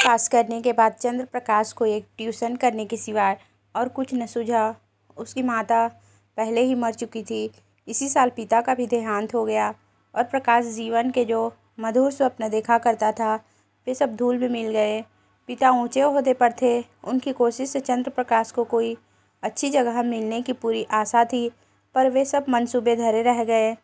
पास करने के बाद चंद्र प्रकाश को एक ट्यूशन करने के सिवाय और कुछ न सूझा। उसकी माता पहले ही मर चुकी थी। इसी साल पिता का भी देहांत हो गया और प्रकाश जीवन के जो मधुर स्वप्न देखा करता था वे सब धूल में मिल गए। पिता ऊंचे ओहदे पर थे। उनकी कोशिश से चंद्र प्रकाश को कोई अच्छी जगह मिलने की पूरी आशा थी, पर वे सब मंसूबे धरे रह गए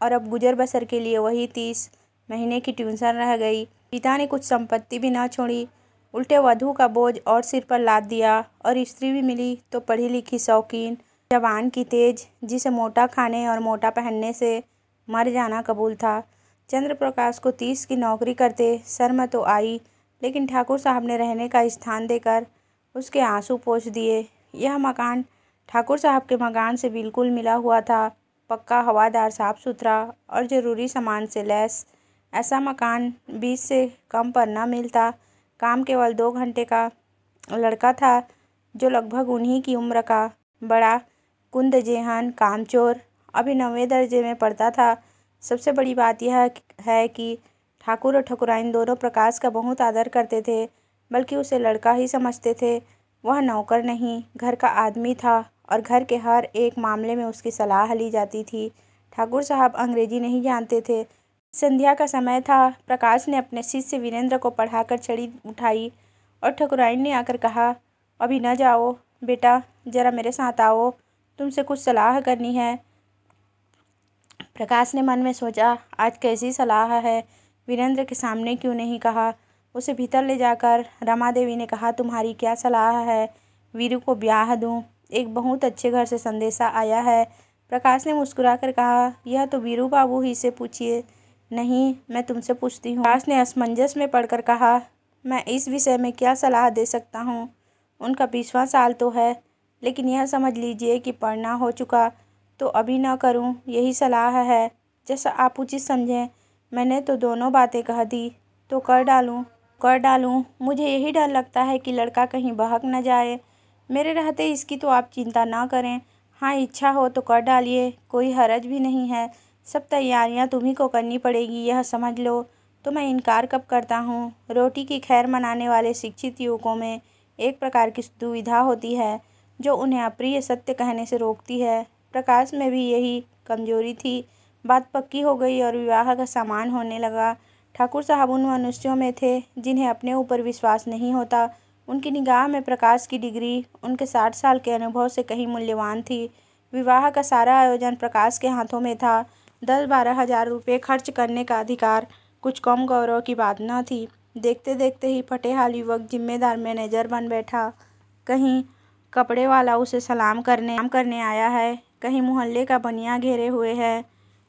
और अब गुजर बसर के लिए वही 30 महीने की ट्यूशन रह गई। पिता ने कुछ संपत्ति भी ना छोड़ी, उल्टे वधू का बोझ और सिर पर लाद दिया। और स्त्री भी मिली तो पढ़ी लिखी, शौकीन, जवान की तेज, जिसे मोटा खाने और मोटा पहनने से मर जाना कबूल था। चंद्र प्रकाश को 30 की नौकरी करते शर्म तो आई, लेकिन ठाकुर साहब ने रहने का स्थान देकर उसके आंसू पोंछ दिए। यह मकान ठाकुर साहब के मकान से बिल्कुल मिला हुआ था। पक्का, हवादार, साफ सुथरा और ज़रूरी सामान से लैस। ऐसा मकान 20 से कम पर न मिलता। काम केवल 2 घंटे का लड़का था जो लगभग उन्हीं की उम्र का, बड़ा कुंदजेहन, कामचोर, अभी 9वें दर्जे में पढ़ता था। सबसे बड़ी बात यह है कि ठाकुर और ठाकुराइन दोनों प्रकाश का बहुत आदर करते थे, बल्कि उसे लड़का ही समझते थे। वह नौकर नहीं, घर का आदमी था और घर के हर एक मामले में उसकी सलाह ली जाती थी। ठाकुर साहब अंग्रेजी नहीं जानते थे। संध्या का समय था। प्रकाश ने अपने शिष्य वीरेंद्र को पढ़ाकर छड़ी उठाई और ठाकुराइन ने आकर कहा, अभी न जाओ बेटा, जरा मेरे साथ आओ, तुमसे कुछ सलाह करनी है। प्रकाश ने मन में सोचा, आज कैसी सलाह है, वीरेंद्र के सामने क्यों नहीं कहा। उसे भीतर ले जाकर रमा देवी ने कहा, तुम्हारी क्या सलाह है? वीरू को ब्याह दूं? एक बहुत अच्छे घर से संदेशा आया है। प्रकाश ने मुस्कुराकर कहा, यह तो वीरू बाबू ही से पूछिए। नहीं, मैं तुमसे पूछती हूँ। प्रकाश ने असमंजस में पड़कर कहा, मैं इस विषय में क्या सलाह दे सकता हूँ? उनका 20वां साल तो है, लेकिन यह समझ लीजिए कि पढ़ना हो चुका तो अभी न करूं, यही सलाह है। जैसा आप उचित समझें। मैंने तो दोनों बातें कह दी, तो कर डालूं। मुझे यही डर लगता है कि लड़का कहीं बहक न जाए। मेरे रहते इसकी तो आप चिंता न करें। हाँ, इच्छा हो तो कर डालिए, कोई हरज भी नहीं है। सब तैयारियां तुम्ही को करनी पड़ेगी, यह समझ लो। तो मैं इनकार कब करता हूँ। रोटी की खैर मनाने वाले शिक्षित युवकों में एक प्रकार की दुविधा होती है जो उन्हें अप्रिय सत्य कहने से रोकती है। प्रकाश में भी यही कमजोरी थी। बात पक्की हो गई और विवाह का सामान होने लगा। ठाकुर साहब उन मनुष्यों में थे जिन्हें अपने ऊपर विश्वास नहीं होता। उनकी निगाह में प्रकाश की डिग्री उनके 60 साल के अनुभव से कहीं मूल्यवान थी। विवाह का सारा आयोजन प्रकाश के हाथों में था। 10-12 हजार रुपये खर्च करने का अधिकार कुछ कम गौरव की बात न थी। देखते देखते ही फटेहाल युवक जिम्मेदार मैनेजर बन बैठा। कहीं कपड़े वाला उसे सलाम करने आया है, कहीं मोहल्ले का बनिया घेरे हुए है,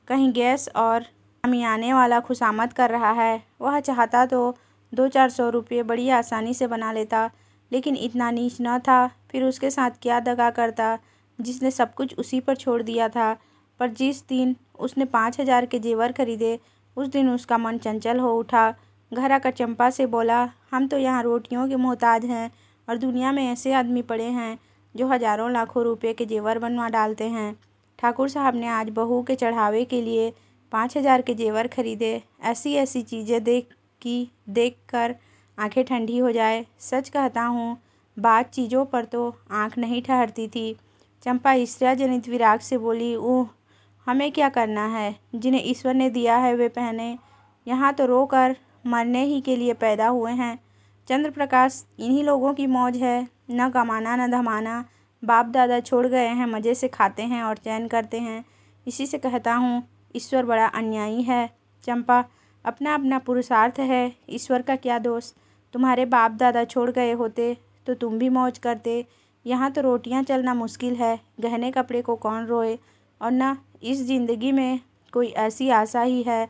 कहीं गैस और अमियाने वाला खुशामद कर रहा है। वह चाहता तो 200-400 रुपये बड़ी आसानी से बना लेता, लेकिन इतना नीच न था। फिर उसके साथ क्या दगा करता जिसने सब कुछ उसी पर छोड़ दिया था। पर जिस दिन उसने 5,000 के जेवर खरीदे, उस दिन उसका मन चंचल हो उठा। घर आकर चंपा से बोला, हम तो यहाँ रोटियों के मोहताज हैं और दुनिया में ऐसे आदमी पड़े हैं जो हजारों लाखों रुपए के जेवर बनवा डालते हैं। ठाकुर साहब ने आज बहू के चढ़ावे के लिए 5,000 के जेवर खरीदे। ऐसी ऐसी चीज़ें देख कर आंखें ठंडी हो जाए। सच कहता हूँ, बात चीज़ों पर तो आंख नहीं ठहरती थी। चंपा ईर्ष्या जनित विराग से बोली, ओह, हमें क्या करना है? जिन्हें ईश्वर ने दिया है वे पहने। यहाँ तो रोकर मरने ही के लिए पैदा हुए हैं। चंद्र प्रकाश इन्हीं लोगों की मौज है, न कमाना न धमाना। बाप दादा छोड़ गए हैं, मज़े से खाते हैं और चैन करते हैं। इसी से कहता हूँ, ईश्वर बड़ा अन्यायी है। चंपा, अपना अपना पुरुषार्थ है, ईश्वर का क्या दोष? तुम्हारे बाप दादा छोड़ गए होते तो तुम भी मौज करते। यहाँ तो रोटियाँ चलना मुश्किल है, गहने कपड़े को कौन रोए। और न इस जिंदगी में कोई ऐसी आशा ही है,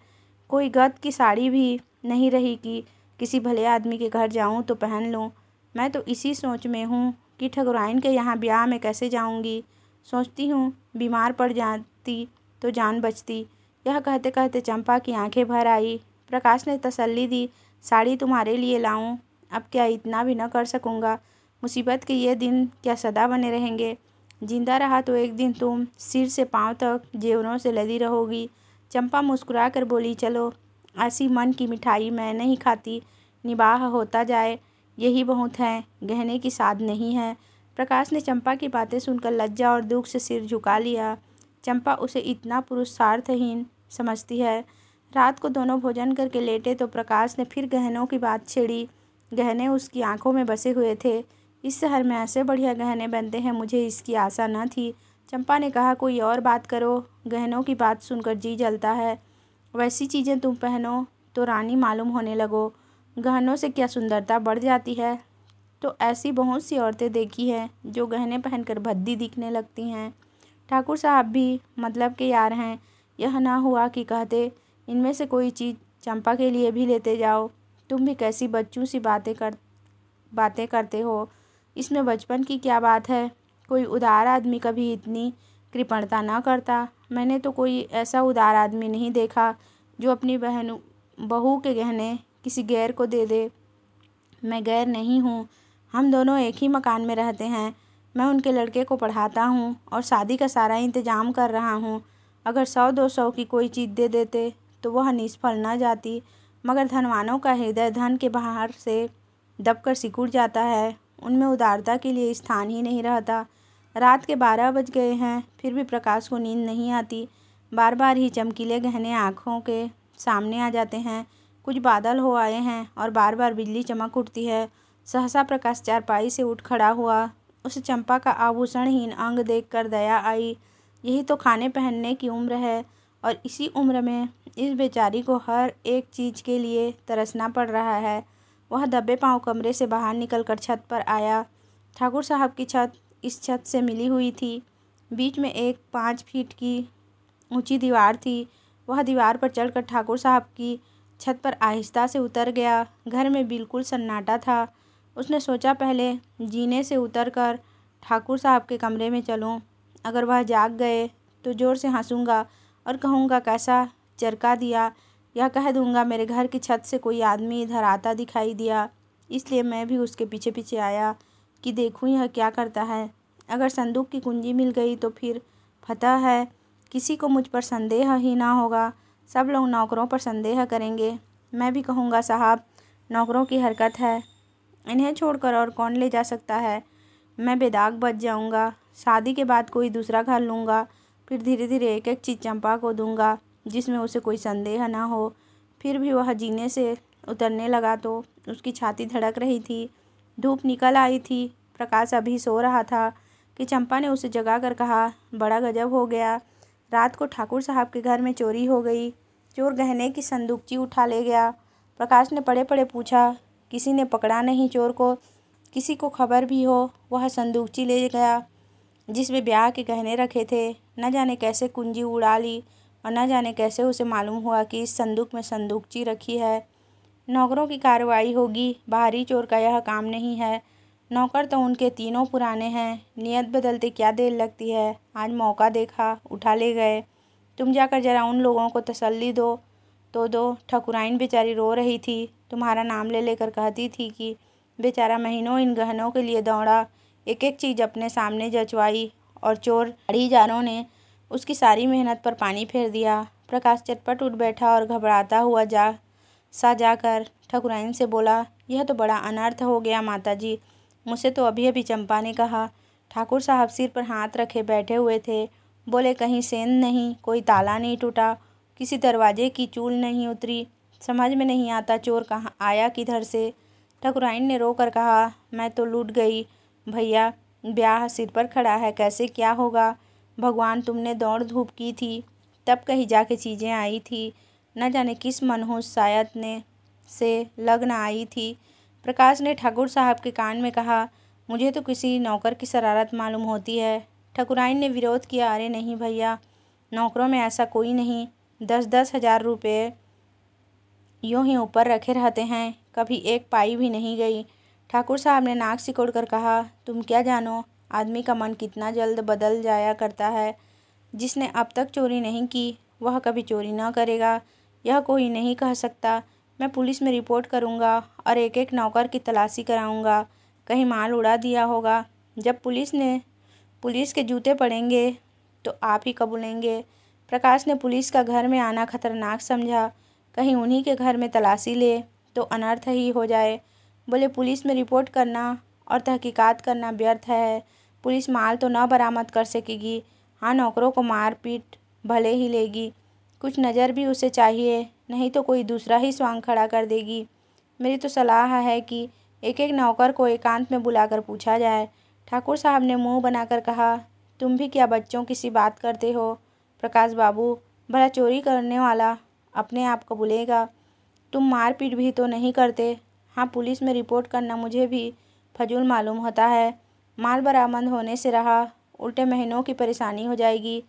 कोई गत की साड़ी भी नहीं रही कि किसी भले आदमी के घर जाऊं तो पहन लूं। मैं तो इसी सोच में हूँ कि ठाकुराइन के यहाँ ब्याह में कैसे जाऊंगी। सोचती हूँ बीमार पड़ जाती तो जान बचती। यह कहते कहते चंपा की आंखें भर आई। प्रकाश ने तसल्ली दी, साड़ी तुम्हारे लिए लाऊं? अब क्या इतना भी न कर सकूँगा? मुसीबत के ये दिन क्या सदा बने रहेंगे? जिंदा रहा तो एक दिन तुम सिर से पाँव तक जेवरों से लदी रहोगी। चंपा मुस्कुरा कर बोली, चलो, ऐसी मन की मिठाई मैं नहीं खाती, निबाह होता जाए। यही बहुत है, गहने की साध नहीं है। प्रकाश ने चंपा की बातें सुनकर लज्जा और दुख से सिर झुका लिया। चंपा उसे इतना पुरुषार्थहीन समझती है। रात को दोनों भोजन करके लेटे तो प्रकाश ने फिर गहनों की बात छेड़ी। गहने उसकी आंखों में बसे हुए थे। इस शहर में ऐसे बढ़िया गहने बनते हैं, मुझे इसकी आशा न थी। चंपा ने कहा, कोई और बात करो, गहनों की बात सुनकर जी जलता है। वैसी चीज़ें तुम पहनो तो रानी मालूम होने लगो। गहनों से क्या सुंदरता बढ़ जाती है। तो ऐसी बहुत सी औरतें देखी हैं जो गहने पहनकर भद्दी दिखने लगती हैं। ठाकुर साहब भी मतलब के यार हैं। यह ना हुआ कि कहते, इनमें से कोई चीज़ चंपा के लिए भी लेते जाओ। तुम भी कैसी बच्चों सी बातें करते हो। इसमें बचपन की क्या बात है। कोई उदार आदमी कभी इतनी कृपणता ना करता। मैंने तो कोई ऐसा उदार आदमी नहीं देखा जो अपनी बहू के गहने किसी गैर को दे दे। मैं गैर नहीं हूँ, हम दोनों एक ही मकान में रहते हैं। मैं उनके लड़के को पढ़ाता हूँ और शादी का सारा इंतजाम कर रहा हूँ। अगर 100-200 की कोई चीज़ दे देते तो वह निष्फल न जाती, मगर धनवानों का हृदय धन के बाहर से दबकर सिकुड़ जाता है। उनमें उदारता के लिए स्थान ही नहीं रहता। रात के 12 बज गए हैं, फिर भी प्रकाश को नींद नहीं आती। बार बार ही चमकीले गहने आँखों के सामने आ जाते हैं। कुछ बादल हो आए हैं और बार बार बिजली चमक उठती है। सहसा प्रकाश चारपाई से उठ खड़ा हुआ। उसे चंपा का आभूषणहीन अंग देखकर दया आई। यही तो खाने पहनने की उम्र है और इसी उम्र में इस बेचारी को हर एक चीज़ के लिए तरसना पड़ रहा है। वह दबे पांव कमरे से बाहर निकलकर छत पर आया। ठाकुर साहब की छत इस छत से मिली हुई थी। बीच में एक 5 फीट की ऊंची दीवार थी। वह दीवार पर चढ़कर ठाकुर साहब की छत पर आहिस्ता से उतर गया। घर में बिल्कुल सन्नाटा था। उसने सोचा, पहले जीने से उतरकर ठाकुर साहब के कमरे में चलूं। अगर वह जाग गए तो ज़ोर से हंसूंगा और कहूँगा, कैसा चरका दिया। या कह दूंगा, मेरे घर की छत से कोई आदमी इधर आता दिखाई दिया, इसलिए मैं भी उसके पीछे पीछे आया कि देखूं यह क्या करता है। अगर संदूक की कुंजी मिल गई तो फिर फतह है, किसी को मुझ पर संदेह ही ना होगा। सब लोग नौकरों पर संदेह करेंगे। मैं भी कहूँगा, साहब नौकरों की हरकत है, इन्हें छोड़कर और कौन ले जा सकता है। मैं बेदाग बच जाऊँगा। शादी के बाद कोई दूसरा घर लूँगा, फिर धीरे धीरे एक एक चीज़ चंपा को दूँगा जिसमें उसे कोई संदेह ना हो। फिर भी वह जीने से उतरने लगा तो उसकी छाती धड़क रही थी। धूप निकल आई थी। प्रकाश अभी सो रहा था कि चंपा ने उसे जगा कर कहा, बड़ा गजब हो गया। रात को ठाकुर साहब के घर में चोरी हो गई। चोर गहने की संदूकची उठा ले गया। प्रकाश ने पड़े पड़े पूछा, किसी ने पकड़ा नहीं चोर को? किसी को खबर भी हो? वह संदूकची ले गया जिसमें ब्याह के गहने रखे थे। न जाने कैसे कुंजी उड़ा ली और न जाने कैसे उसे मालूम हुआ कि इस संदूक में संदूकची रखी है। नौकरों की कार्रवाई होगी, बाहरी चोर का यह काम नहीं है। नौकर तो उनके तीनों पुराने हैं, नियत बदलते क्या देर लगती है। आज मौका देखा, उठा ले गए। तुम जाकर जरा उन लोगों को तसल्ली दो तो दो। ठकुराइन बेचारी रो रही थी, तुम्हारा नाम ले लेकर कहती थी कि बेचारा महीनों इन गहनों के लिए दौड़ा, एक एक चीज़ अपने सामने जचवाई और चोर अड़ीजारों ने उसकी सारी मेहनत पर पानी फेर दिया। प्रकाश चटपट उठ बैठा और घबराता हुआ जाकर ठकुराइन से बोला, यह तो बड़ा अनर्थ हो गया माताजी। मुझसे तो अभी अभी चंपा ने कहा। ठाकुर साहब सिर पर हाथ रखे बैठे हुए थे। बोले, कहीं सेंध नहीं, कोई ताला नहीं टूटा, किसी दरवाजे की चूल नहीं उतरी। समझ में नहीं आता चोर कहाँ आया किधर से। ठकुराइन ने रो कर कहा, मैं तो लूट गई भैया, ब्याह सिर पर खड़ा है, कैसे क्या होगा। भगवान, तुमने दौड़ धूप की थी तब कहीं जाके चीज़ें आई थी। न जाने किस मनहूस शायद ने से लग्न आई थी। प्रकाश ने ठाकुर साहब के कान में कहा, मुझे तो किसी नौकर की शरारत मालूम होती है। ठकुराइन ने विरोध किया, अरे नहीं भैया, नौकरों में ऐसा कोई नहीं। 10-10 हज़ार रुपये यूँ ही ऊपर रखे रहते हैं, कभी एक पाई भी नहीं गई। ठाकुर साहब ने नाक सिकोड़ कर कहा, तुम क्या जानो, आदमी का मन कितना जल्द बदल जाया करता है। जिसने अब तक चोरी नहीं की वह कभी चोरी न करेगा, यह कोई नहीं कह सकता। मैं पुलिस में रिपोर्ट करूँगा और एक एक नौकर की तलाशी कराऊँगा, कहीं माल उड़ा दिया होगा। जब पुलिस के जूते पड़ेंगे तो आप ही कबूलेंगे। प्रकाश ने पुलिस का घर में आना खतरनाक समझा। कहीं उन्हीं के घर में तलाशी ले तो अनर्थ ही हो जाए। बोले पुलिस में रिपोर्ट करना और तहकीकात करना व्यर्थ है। पुलिस माल तो न बरामद कर सकेगी, हाँ नौकरों को मार पीट भले ही लेगी। कुछ नज़र भी उसे चाहिए, नहीं तो कोई दूसरा ही स्वांग खड़ा कर देगी। मेरी तो सलाह है कि एक एक नौकर को एकांत में बुलाकर पूछा जाए। ठाकुर साहब ने मुंह बनाकर कहा, तुम भी क्या बच्चों की सी बात करते हो प्रकाश बाबू। भला चोरी करने वाला अपने आप को भूलेगा। तुम मारपीट भी तो नहीं करते। हाँ पुलिस में रिपोर्ट करना मुझे भी फजूल मालूम होता है। माल बरामद होने से रहा, उल्टे महीनों की परेशानी हो जाएगी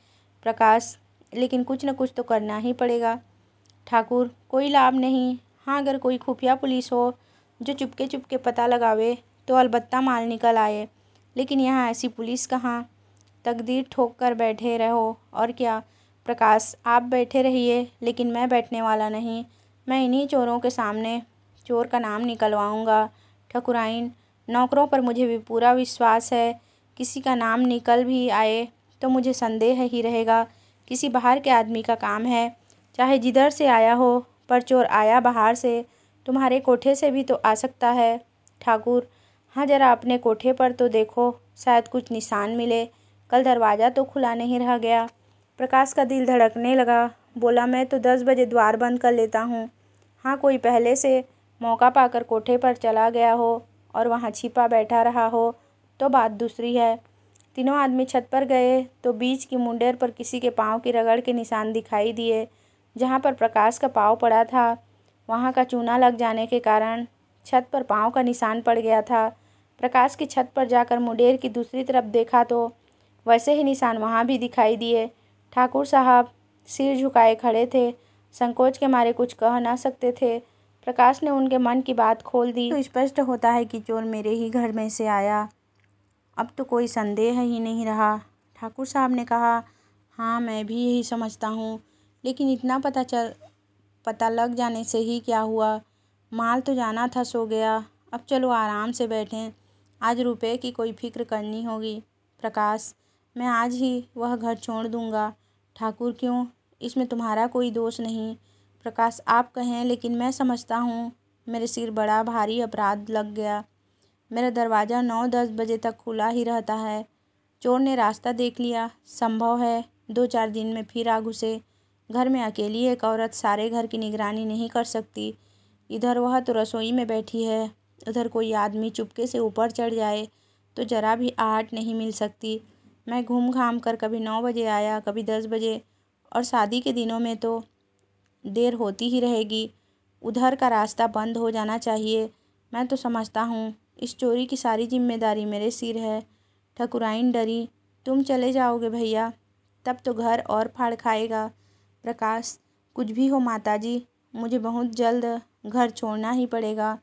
प्रकाश। लेकिन कुछ न कुछ तो करना ही पड़ेगा। ठाकुर, कोई लाभ नहीं। हाँ अगर कोई खुफिया पुलिस हो जो चुपके चुपके पता लगावे तो अलबत्ता माल निकल आए, लेकिन यहाँ ऐसी पुलिस कहाँ। तकदीर ठोक कर बैठे रहो और क्या। प्रकाश, आप बैठे रहिए, लेकिन मैं बैठने वाला नहीं। मैं इन्हीं चोरों के सामने चोर का नाम निकलवाऊंगा। ठकुराइन, नौकरों पर मुझे भी पूरा विश्वास है। किसी का नाम निकल भी आए तो मुझे संदेह ही रहेगा किसी बाहर के आदमी का काम है, चाहे जिधर से आया हो। पर चोर आया बाहर से, तुम्हारे कोठे से भी तो आ सकता है। ठाकुर, हाँ जरा अपने कोठे पर तो देखो, शायद कुछ निशान मिले। कल दरवाज़ा तो खुला नहीं रह गया। प्रकाश का दिल धड़कने लगा। बोला, मैं तो 10 बजे द्वार बंद कर लेता हूँ। हाँ कोई पहले से मौका पाकर कोठे पर चला गया हो और वहाँ छिपा बैठा रहा हो तो बात दूसरी है। तीनों आदमी छत पर गए तो बीच की मुंडेर पर किसी के पाँव की रगड़ के निशान दिखाई दिए। जहाँ पर प्रकाश का पाँव पड़ा था वहाँ का चूना लग जाने के कारण छत पर पाँव का निशान पड़ गया था। प्रकाश की छत पर जाकर मुंडेर की दूसरी तरफ देखा तो वैसे ही निशान वहाँ भी दिखाई दिए। ठाकुर साहब सिर झुकाए खड़े थे, संकोच के मारे कुछ कह ना सकते थे। प्रकाश ने उनके मन की बात खोल दी। तो स्पष्ट होता है कि चोर मेरे ही घर में से आया। अब तो कोई संदेह ही नहीं रहा। ठाकुर साहब ने कहा, हाँ मैं भी यही समझता हूँ, लेकिन इतना पता लग जाने से ही क्या हुआ। माल तो जाना था सो गया। अब चलो आराम से बैठें। आज रुपए की कोई फिक्र करनी होगी। प्रकाश, मैं आज ही वह घर छोड़ दूंगा। ठाकुर, क्यों? इसमें तुम्हारा कोई दोष नहीं। प्रकाश, आप कहें, लेकिन मैं समझता हूँ मेरे सिर बड़ा भारी अपराध लग गया। मेरा दरवाज़ा 9-10 बजे तक खुला ही रहता है। चोर ने रास्ता देख लिया, संभव है 2-4 दिन में फिर आ घुसे। घर में अकेली एक औरत सारे घर की निगरानी नहीं कर सकती। इधर वह तो रसोई में बैठी है, उधर कोई आदमी चुपके से ऊपर चढ़ जाए तो जरा भी आहट नहीं मिल सकती। मैं घूम घाम कर कभी 9 बजे आया, कभी 10 बजे, और शादी के दिनों में तो देर होती ही रहेगी। उधर का रास्ता बंद हो जाना चाहिए। मैं तो समझता हूँ इस चोरी की सारी जिम्मेदारी मेरे सिर है। ठकुराइन डरी, तुम चले जाओगे भैया, तब तो घर और फाड़ खाएगा। प्रकाश, कुछ भी हो माताजी, मुझे बहुत जल्द घर छोड़ना ही पड़ेगा।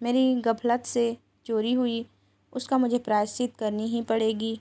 मेरी गफलत से चोरी हुई, उसका मुझे प्रायश्चित करनी ही पड़ेगी।